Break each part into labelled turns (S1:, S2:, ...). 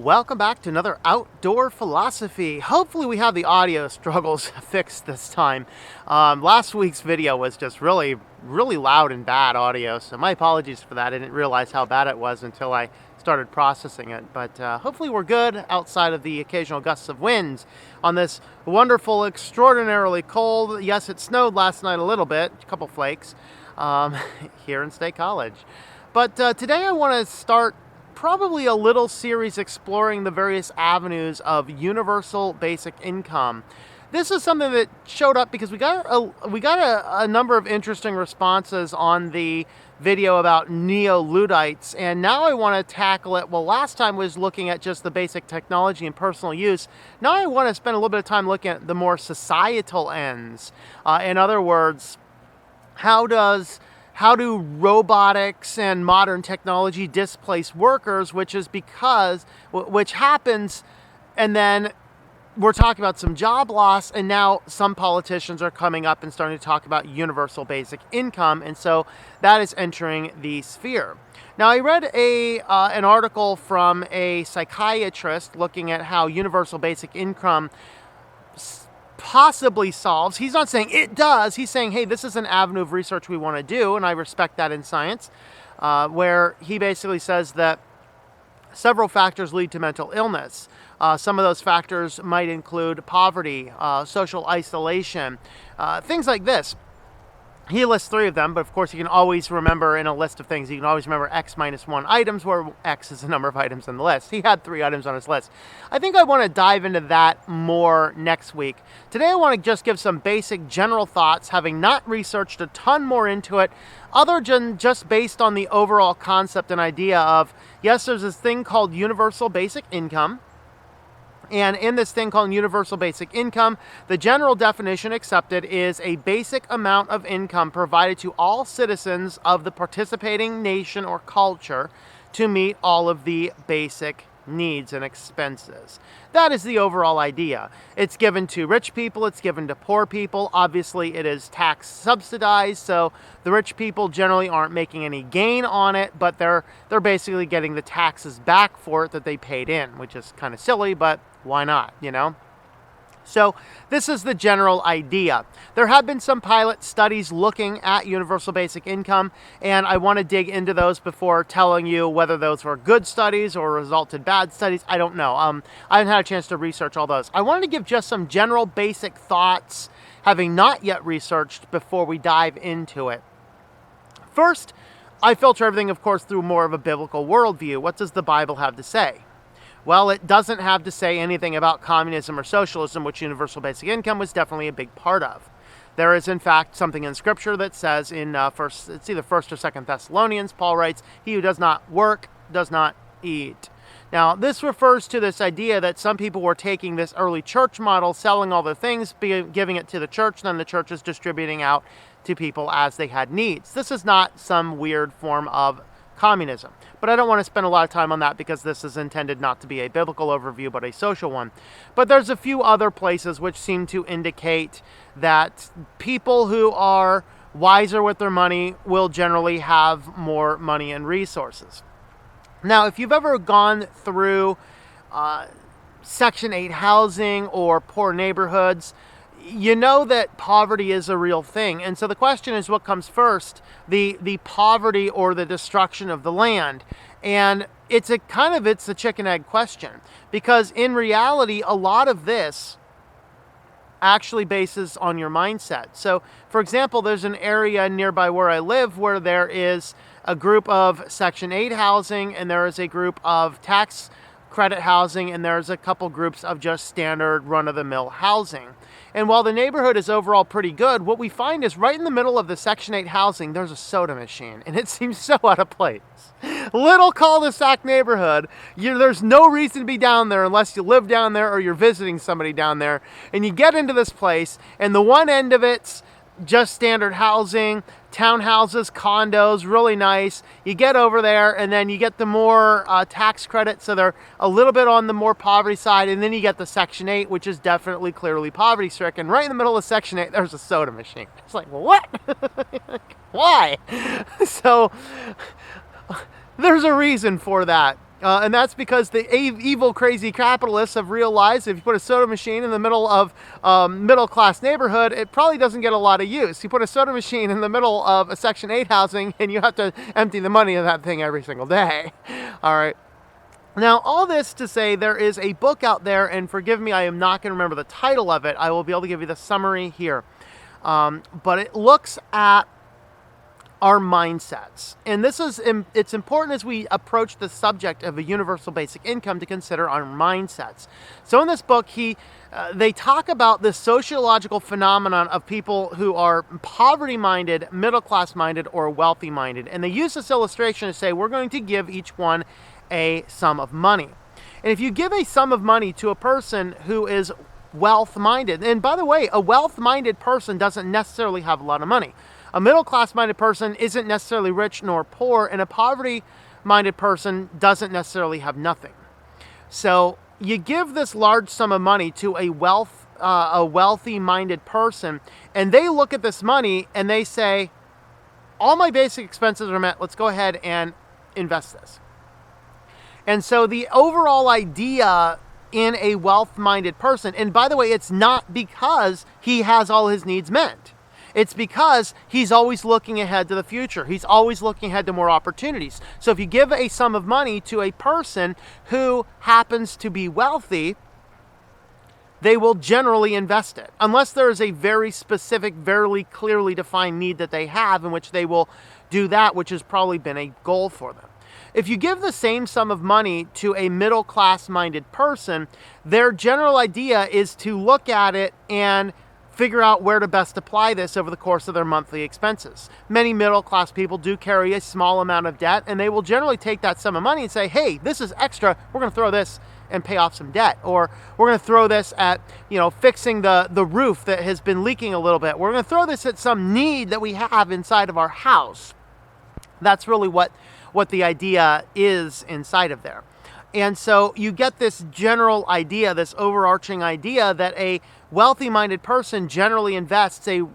S1: Welcome back to another Outdoor Philosophy. Hopefully we have the audio struggles fixed this time. Last week's video was just really loud and bad audio, so my apologies for that. I didn't realize how bad it was until I started processing it. But hopefully we're good outside of the occasional gusts of winds on this wonderful, extraordinarily cold, yes, it snowed last night a little bit, a couple flakes, here in State College. But today I want to start probably a little series exploring the various avenues of universal basic income. This is something that showed up because we got a number of interesting responses on the video about neo-Luddites, and now I want to tackle it. Well, last time was looking at just the basic technology and personal use. Now I want to spend a little bit of time looking at the more societal ends. In other words, how do robotics and modern technology displace workers, which happens, and then we're talking about some job loss, and now some politicians are coming up and starting to talk about universal basic income, and so that is entering the sphere. Now, I read an article from a psychiatrist looking at how universal basic income possibly solves. He's not saying it does. He's saying, hey, this is an avenue of research we want to do, and I respect that in science, where he basically says that several factors lead to mental illness. Some of those factors might include poverty, social isolation, things like this. He lists 3 of them, but of course you can always remember in a list of things, you can always remember X minus 1 items, where X is the number of items on the list. He had 3 items on his list. I think I want to dive into that more next week. Today I want to just give some basic general thoughts, having not researched a ton more into it, other than just based on the overall concept and idea of, yes, there's this thing called universal basic income. And in this thing called universal basic income, the general definition accepted is a basic amount of income provided to all citizens of the participating nation or culture to meet all of the basic needs and expenses. That is the overall idea. It's given to rich people, it's given to poor people. Obviously, it is tax subsidized, so the rich people generally aren't making any gain on it, but they're basically getting the taxes back for it that they paid in, which is kind of silly, but why not, you know? So this is the general idea. There have been some pilot studies looking at universal basic income, and I want to dig into those before telling you whether those were good studies or resulted bad studies. I don't know. I haven't had a chance to research all those. I wanted to give just some general basic thoughts, having not yet researched, before we dive into it. First, I filter everything, of course, through more of a biblical worldview. What does the Bible have to say? Well, it doesn't have to say anything about communism or socialism, which universal basic income was definitely a big part of. There is, in fact, something in Scripture that says in it's either 1st or 2nd Thessalonians, Paul writes, he who does not work does not eat. Now, this refers to this idea that some people were taking this early church model, selling all the things, giving it to the church, then the church is distributing out to people as they had needs. This is not some weird form of communism. But I don't want to spend a lot of time on that because this is intended not to be a biblical overview, but a social one. But there's a few other places which seem to indicate that people who are wiser with their money will generally have more money and resources. Now, if you've ever gone through Section 8 housing or poor neighborhoods, you know that poverty is a real thing. And so the question is, what comes first, the poverty or the destruction of the land? And it's a chicken egg question, because in reality, a lot of this actually bases on your mindset. So, for example, there's an area nearby where I live where there is a group of Section 8 housing, and there is a group of tax credit housing, and there's a couple groups of just standard run-of-the-mill housing. And while the neighborhood is overall pretty good, what we find is right in the middle of the Section 8 housing, there's a soda machine, and it seems so out of place. Little cul-de-sac neighborhood, there's no reason to be down there unless you live down there or you're visiting somebody down there. And you get into this place, and the one end of it's just standard housing, townhouses, condos, really nice. You get over there, and then you get the more tax credits, so they're a little bit on the more poverty side, and then you get the Section 8, which is definitely clearly poverty-stricken. Right in the middle of Section 8, there's a soda machine. It's like, well, what? Why? So there's a reason for that. And that's because the evil, crazy capitalists have realized if you put a soda machine in the middle of a middle-class neighborhood, it probably doesn't get a lot of use. You put a soda machine in the middle of a Section 8 housing, and you have to empty the money of that thing every single day. All right. Now, all this to say, there is a book out there, and forgive me, I am not going to remember the title of it. I will be able to give you the summary here. But it looks at our mindsets. And it's important as we approach the subject of a universal basic income to consider our mindsets. So in this book, they talk about the sociological phenomenon of people who are poverty-minded, middle-class-minded, or wealthy-minded. And they use this illustration to say, we're going to give each one a sum of money. And if you give a sum of money to a person who is wealth-minded, and by the way, a wealth-minded person doesn't necessarily have a lot of money. A middle-class-minded person isn't necessarily rich nor poor, and a poverty-minded person doesn't necessarily have nothing. So you give this large sum of money to a wealthy-minded person, and they look at this money and they say, all my basic expenses are met, let's go ahead and invest this. And so the overall idea in a wealth-minded person, and by the way, it's not because he has all his needs met. It's because he's always looking ahead to the future. He's always looking ahead to more opportunities. So if you give a sum of money to a person who happens to be wealthy, they will generally invest it. Unless there is a very specific, very clearly defined need that they have, in which they will do that, which has probably been a goal for them. If you give the same sum of money to a middle-class-minded person, their general idea is to look at it and figure out where to best apply this over the course of their monthly expenses. Many middle-class people do carry a small amount of debt, and they will generally take that sum of money and say, hey, this is extra, we're going to throw this and pay off some debt. Or we're going to throw this at, fixing the roof that has been leaking a little bit. We're going to throw this at some need that we have inside of our house. That's really what the idea is inside of there. And so you get this general idea, this overarching idea that a wealthy-minded person generally invests, a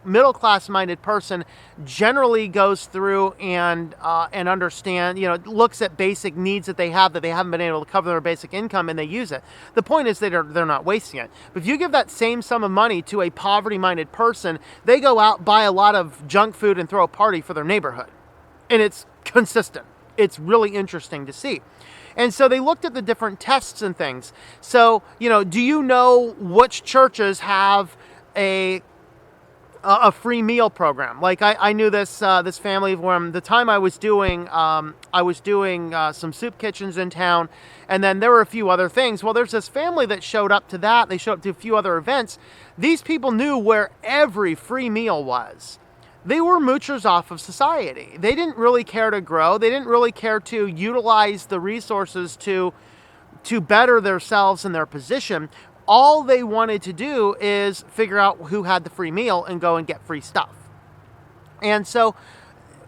S1: middle-class-minded person generally goes through and understand, looks at basic needs that they haven't been able to cover their basic income, and they use it. The point is they're not wasting it. But if you give that same sum of money to a poverty-minded person, they go out, buy a lot of junk food, and throw a party for their neighborhood. And it's consistent. It's really interesting to see. And so they looked at the different tests and things. So, do you know which churches have a free meal program? Like I knew this family from the time I was doing some soup kitchens in town, and then there were a few other things. Well, there's this family that showed up to that. They showed up to a few other events. These people knew where every free meal was. They were moochers off of society. They didn't really care to grow. They didn't really care to utilize the resources to better themselves and their position. All they wanted to do is figure out who had the free meal and go and get free stuff. And so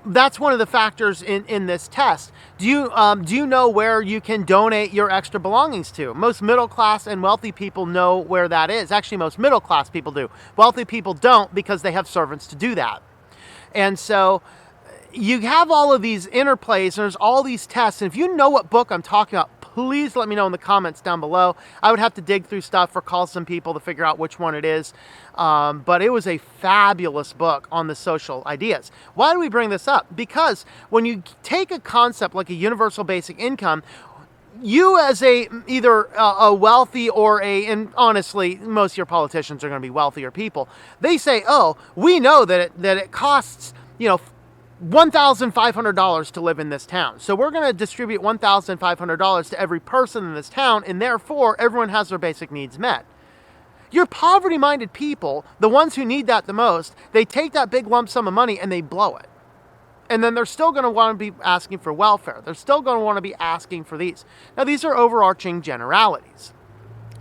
S1: that's one of the factors in this test. Do you know where you can donate your extra belongings to? Most middle class and wealthy people know where that is. Actually, most middle class people do. Wealthy people don't, because they have servants to do that. And so you have all of these interplays, and there's all these tests. And if you know what book I'm talking about, please let me know in the comments down below. I would have to dig through stuff or call some people to figure out which one it is. But it was a fabulous book on the social ideas. Why do we bring this up? Because when you take a concept like a universal basic income, you as either a wealthy or and honestly, most of your politicians are going to be wealthier people. They say, oh, we know that it costs, $1,500 to live in this town. So we're going to distribute $1,500 to every person in this town, and therefore everyone has their basic needs met. Your poverty-minded people, the ones who need that the most, they take that big lump sum of money and they blow it. And then they're still going to want to be asking for welfare. They're still going to want to be asking for these. Now, these are overarching generalities.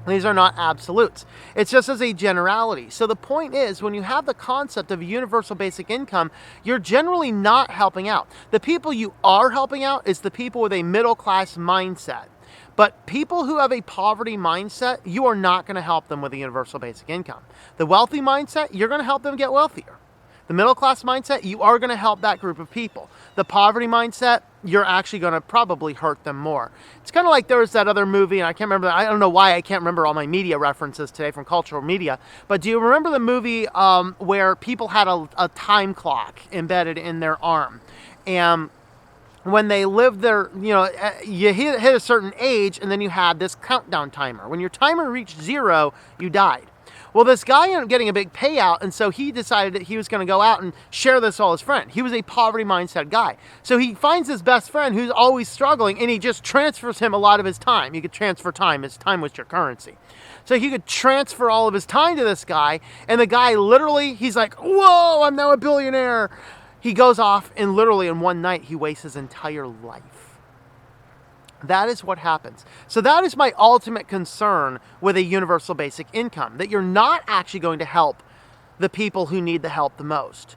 S1: These are not absolutes. It's just as a generality. So the point is, when you have the concept of a universal basic income, you're generally not helping out. The people you are helping out is the people with a middle-class mindset. But people who have a poverty mindset, you are not going to help them with a universal basic income. The wealthy mindset, you're going to help them get wealthier. The middle class mindset, you are going to help that group of people. The poverty mindset, you're actually going to probably hurt them more. It's kind of like there was that other movie, and I can't remember, I don't know why I can't remember all my media references today from cultural media, but do you remember the movie where people had a time clock embedded in their arm? And when they lived there, you hit a certain age, and then you had this countdown timer. When your timer reached 0, you died. Well, this guy ended up getting a big payout, and so he decided that he was going to go out and share this with all his friends. He was a poverty mindset guy. So he finds his best friend who's always struggling, and he just transfers him a lot of his time. You could transfer time. His time was your currency. So he could transfer all of his time to this guy, and the guy literally, he's like, whoa, I'm now a billionaire. He goes off, and literally in one night, he wastes his entire life. That is what happens. So that is my ultimate concern with a universal basic income, that you're not actually going to help the people who need the help the most.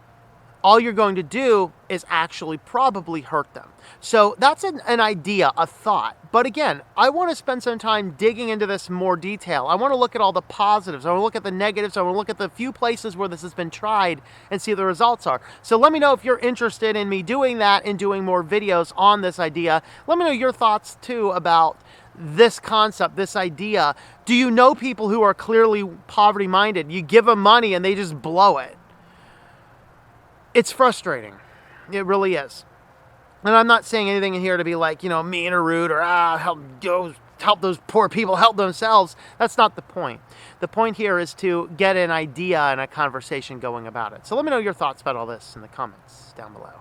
S1: All you're going to do is actually probably hurt them. So that's an idea, a thought. But again, I want to spend some time digging into this in more detail. I want to look at all the positives. I want to look at the negatives. I want to look at the few places where this has been tried and see what the results are. So let me know if you're interested in me doing that and doing more videos on this idea. Let me know your thoughts too about this concept, this idea. Do you know people who are clearly poverty minded? You give them money and they just blow it. It's frustrating. It really is. And I'm not saying anything in here to be like, mean or rude or help those poor people help themselves. That's not the point. The point here is to get an idea and a conversation going about it. So let me know your thoughts about all this in the comments down below.